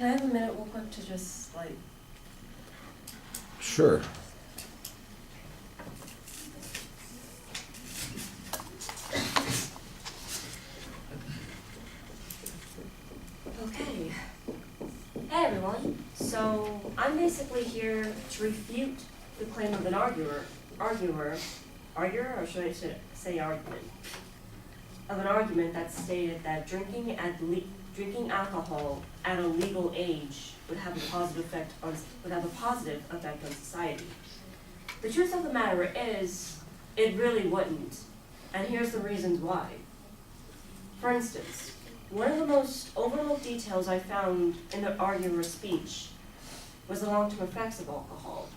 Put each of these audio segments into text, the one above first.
Can I have a minute real quick to just, like, Sure. okay. Hey everyone, so I'm basically here to refute the claim of an arguer, or should I say argument, of an argument that stated that drinking alcohol at a legal age would have a positive effect on society. The truth of the matter is, it really wouldn't, and here's the reasons why. For instance, one of the most overlooked details I found in the arguer's speech was the long-term effects of alcohol.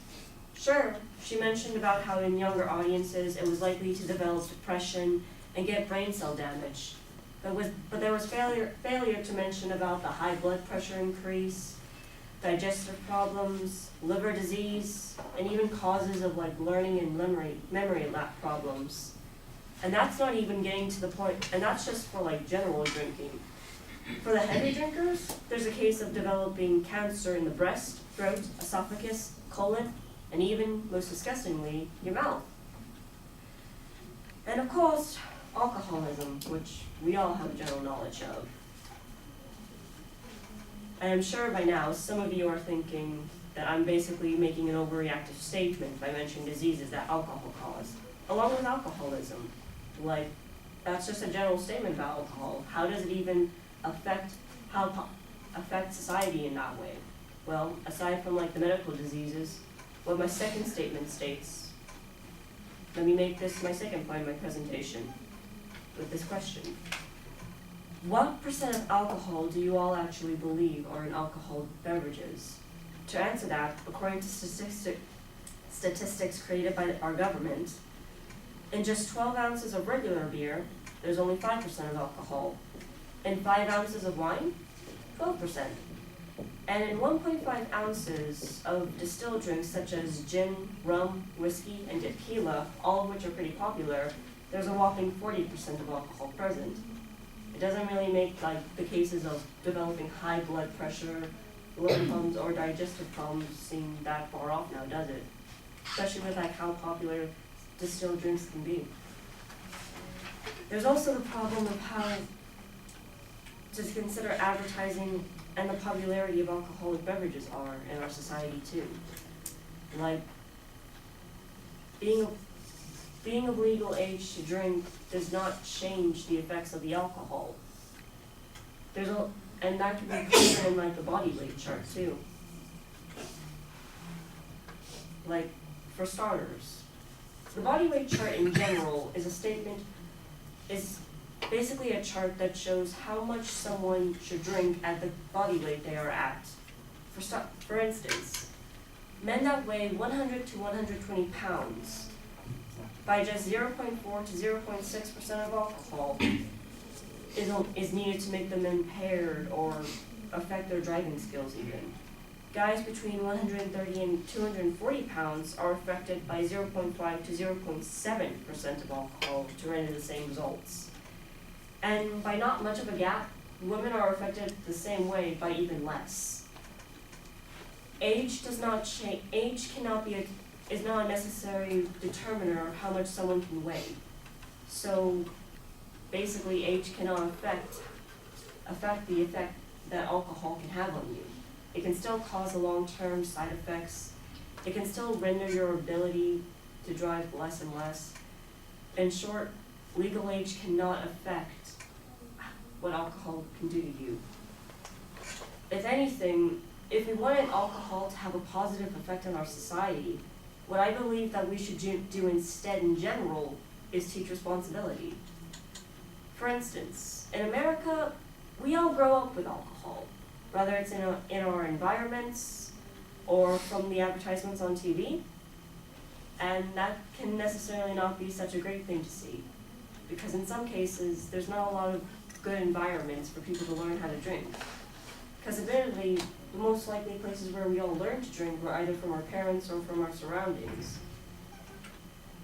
Sure, she mentioned about how in younger audiences it was likely to develop depression and get brain cell damage, but there was failure to mention about the high blood pressure increase, digestive problems, liver disease, and even causes of like learning and memory problems. And that's not even getting to the point, and that's just for like general drinking. For the heavy drinkers, there's a case of developing cancer in the breast, throat, esophagus, colon, and even, most disgustingly, your mouth. And of course, alcoholism, which we all have general knowledge of. I am sure by now some of you are thinking that I'm basically making an overreactive statement by mentioning diseases that alcohol causes, along with alcoholism. Like, that's just a general statement about alcohol. How does it even affect society in that way? Well, aside from like the medical diseases, what my second statement states, let me make this my second point in my presentation with this question. What percent of alcohol do you all actually believe are in alcoholic beverages? To answer that, according to statistics created by our government, in just 12 ounces of regular beer, there's only 5% of alcohol. In 5 ounces of wine, 12%. And in 1.5 ounces of distilled drinks such as gin, rum, whiskey, and tequila, all of which are pretty popular, there's a whopping 40% of alcohol present. It doesn't really make like the cases of developing high blood pressure, liver problems, or digestive problems seem that far off now, does it? Especially with like how popular distilled drinks can be. There's also the problem of how to consider advertising and the popularity of alcoholic beverages are in our society too. Like, being of legal age to drink does not change the effects of the alcohol. And that can be proven in like the body weight chart too. Like, for starters, the body weight chart in general is basically a chart that shows how much someone should drink at the body weight they are at. For instance, men that weigh 100 to 120 pounds by just 0.4 to 0.6% of alcohol is needed to make them impaired or affect their driving skills even. Guys between 130 and 240 pounds are affected by 0.5 to 0.7% of alcohol to render the same results. And by not much of a gap, women are affected the same way by even less. Age is not a necessary determiner of how much someone can weigh. So basically age cannot affect the effect that alcohol can have on you. It can still cause a long-term side effects. It can still render your ability to drive less and less. In short, legal age cannot affect what alcohol can do to you. If anything, if we wanted alcohol to have a positive effect on our society, what I believe that we should do instead in general is teach responsibility. For instance, in America, we all grow up with alcohol, whether it's in our environments or from the advertisements on TV, and that can necessarily not be such a great thing to see, because in some cases, there's not a lot of good environments for people to learn how to drink. Because admittedly, the most likely places where we all learn to drink were either from our parents or from our surroundings.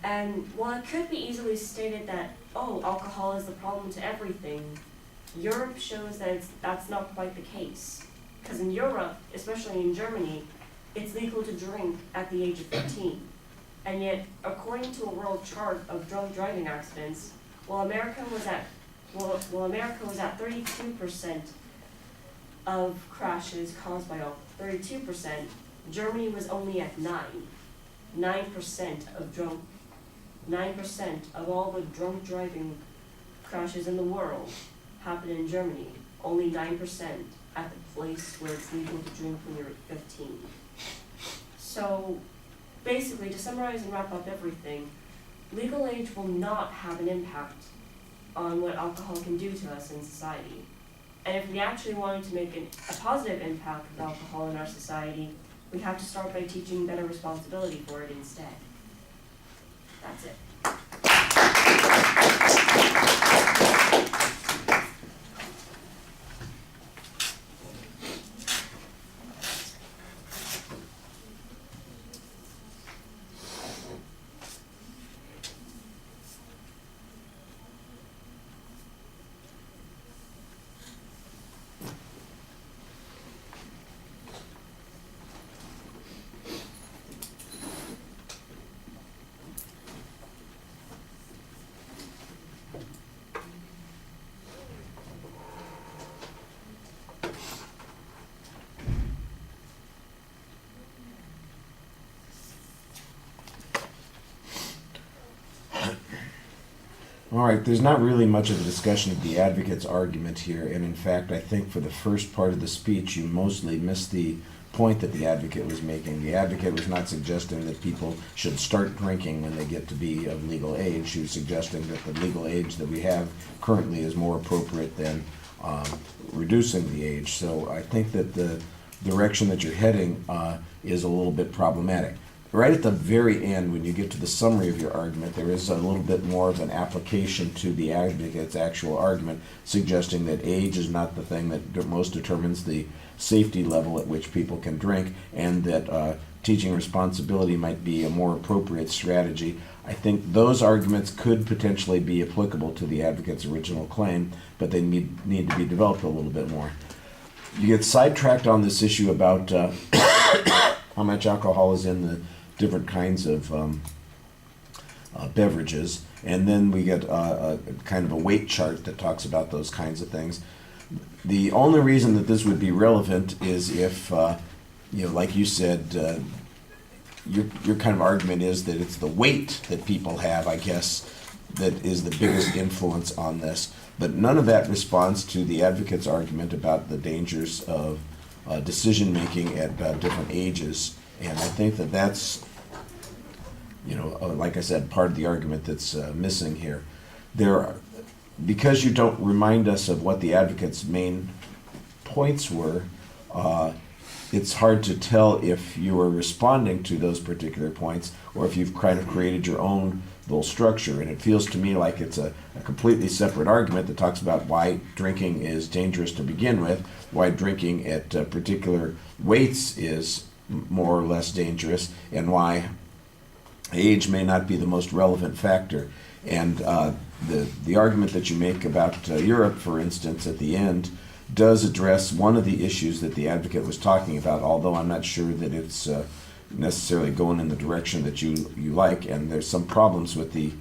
And while it could be easily stated that, oh, alcohol is the problem to everything, Europe shows that that's not quite the case. Because in Europe, especially in Germany, it's legal to drink at the age of 15. And yet, according to a world chart of drunk driving accidents, while America was at 32% of crashes caused by alcohol, 32%, Germany was only at 9% of all the drunk driving crashes in the world happen in Germany. Only 9% at the place where it's legal to drink when you're 15. So basically, to summarize and wrap up everything, legal age will not have an impact on what alcohol can do to us in society. And if we actually wanted to make a positive impact with alcohol in our society, we have to start by teaching better responsibility for it instead. That's it. All right, there's not really much of a discussion of the advocate's argument here, and in fact, I think for the first part of the speech, you mostly missed the point that the advocate was making. The advocate was not suggesting that people should start drinking when they get to be of legal age. She was suggesting that the legal age that we have currently is more appropriate than reducing the age. So I think that the direction that you're heading is a little bit problematic. Right at the very end, when you get to the summary of your argument, there is a little bit more of an application to the advocate's actual argument, suggesting that age is not the thing that most determines the safety level at which people can drink, and that teaching responsibility might be a more appropriate strategy. I think those arguments could potentially be applicable to the advocate's original claim, but they need to be developed a little bit more. You get sidetracked on this issue about how much alcohol is in the different kinds of beverages, and then we get a kind of a weight chart that talks about those kinds of things. The only reason that this would be relevant is if, like you said, your kind of argument is that it's the weight that people have, I guess, that is the biggest influence on this. But none of that responds to the advocate's argument about the dangers of decision-making at different ages. And I think that that's, like I said, part of the argument that's missing here. Because you don't remind us of what the advocate's main points were, it's hard to tell if you are responding to those particular points or if you've kind of created your own little structure. And it feels to me like it's a completely separate argument that talks about why drinking is dangerous to begin with, why drinking at particular weights is more or less dangerous, and why age may not be the most relevant factor. And the argument that you make about Europe, for instance, at the end, does address one of the issues that the advocate was talking about, although I'm not sure that it's necessarily going in the direction that you like, and there's some problems with the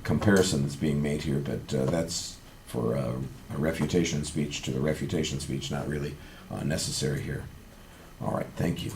comparison that's being made here, but that's for a refutation speech to a refutation speech, not really necessary here. All right, thank you.